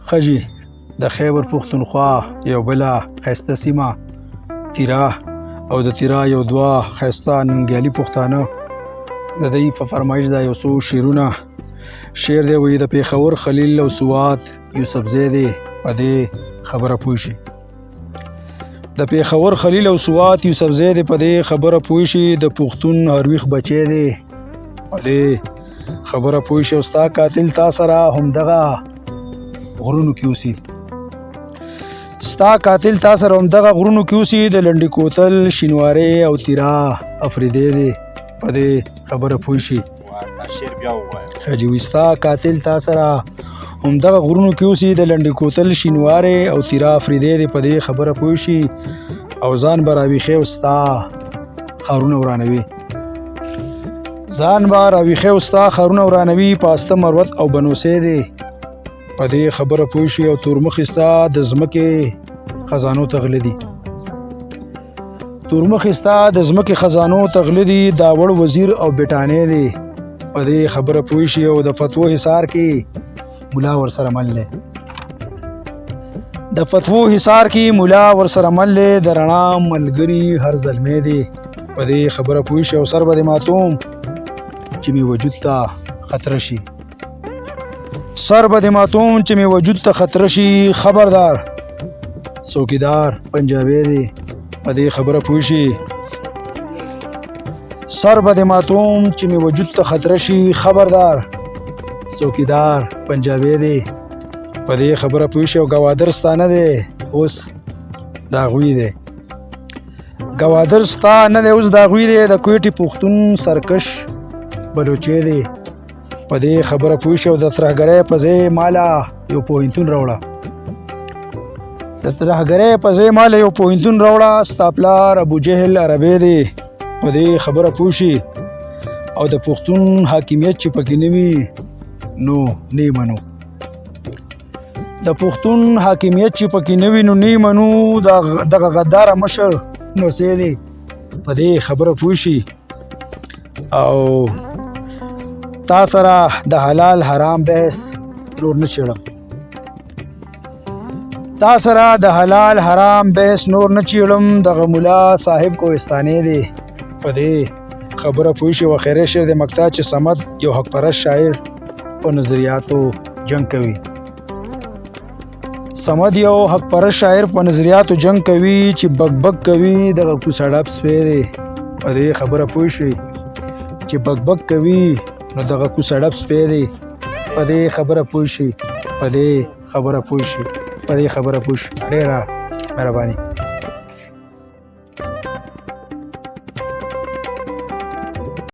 خجی د خیبر پښتونخوا یو بله ښایسته سیمه تیرا او د تیرا یو دوه ښایسته ننګیالي پښتانه د دوی په فرمایش دا یو څو شعرونه شعر دی وایي د پېښور خلیل او سوات یوسفزی دی په دې خبره پوه شي د پېښور خلیل او سوات یوسفزی دی په دې خبره پوه شي د پښتون هرویخ بچی دی په دې خبره پوه شي او ستا قاتل تا سره همدغه غرونو کې اوسي ستا قاتل تا سره همدغه غرونو کې اوسي د لنډي کوتل شینوارې او تیرا افریدی دی په دې خبره پوه شي حاجي وي ستا قاتل تا سره همدغه غرونو کې اوسي د لنډي کوتل شینوارې او تیرا افریدی دی په دې خبره پوه شي او ځان به راویښې او ستا ښارونه ورانوي ځان به راویښې او ستا ښارونه ورانوي پاسته مروت او بنوسی دی په دې خبره پوه شي او تورمخې ستا د ځمکې خزانو ته غله دي تورمخې ستا د ځمکې خزانو ته غله دي دا وړ وزیر او بټانې دی په دې خبره پوه شي او د فتوو حصار کې ملا ورسره مل دی د فتوو حصار کې ملا ورسره مل دی د رڼا ملګري هر زلمی دی په دې خبره پوه شي او سر به د ماتوم چې مې وجود ته خطره شي سر به د ماتوم چې مې وجود ته خطره شي خبردار څوکیدار پنجابی دی په دې خبره پوه شي سر به د ماتوم چې مې وجود ته خطره شي خبردار څوکیدار پنجابی دی په دې خبره پوه شي او ګوادر ستا نه دی اوس د هغوی دی ګوادر ستا نه دی اوس د هغوی دی د کویټې پښتون سرکش بلوچی دی په دې خبره پوه شي او د ترهګرۍ په ځای ماله یو پوهنتون راوړه د ترهګرۍ په ځای ماله یو پوهنتون راوړه ستا پلار ابوجهل عربی دی په دې خبره پوه شي او د پښتون حاکمیت چې پکې نه وي نو نه یې منو د پښتون حاکمیت چې پکې نه وي نو نه یې منو دغه غداره مشر نوسی دی په دې خبره پوه شي او تا سره د حلال حرام بحث نور نه چیړم تا سره د حلال حرام بحث نور نه چیړم دغه ملا صاحب کوهستاني دی په دې خبره پوه شي او خیری شعر د مقطع چې صمد یو حق پرست شاعر په نظریاتو جنگ کوي صمد یو حق پرست شاعر په نظریاتو جنگ کوي چې بک بک کوي دغه کوڅه ډب سپی دی په دې خبره پوه شي چې بک بک کوي نو دغه کوڅه ډب سپی دی په دې خبره پوه شي په دې خبره پوه شي په دې خبره پوه شي ډېره مهرباني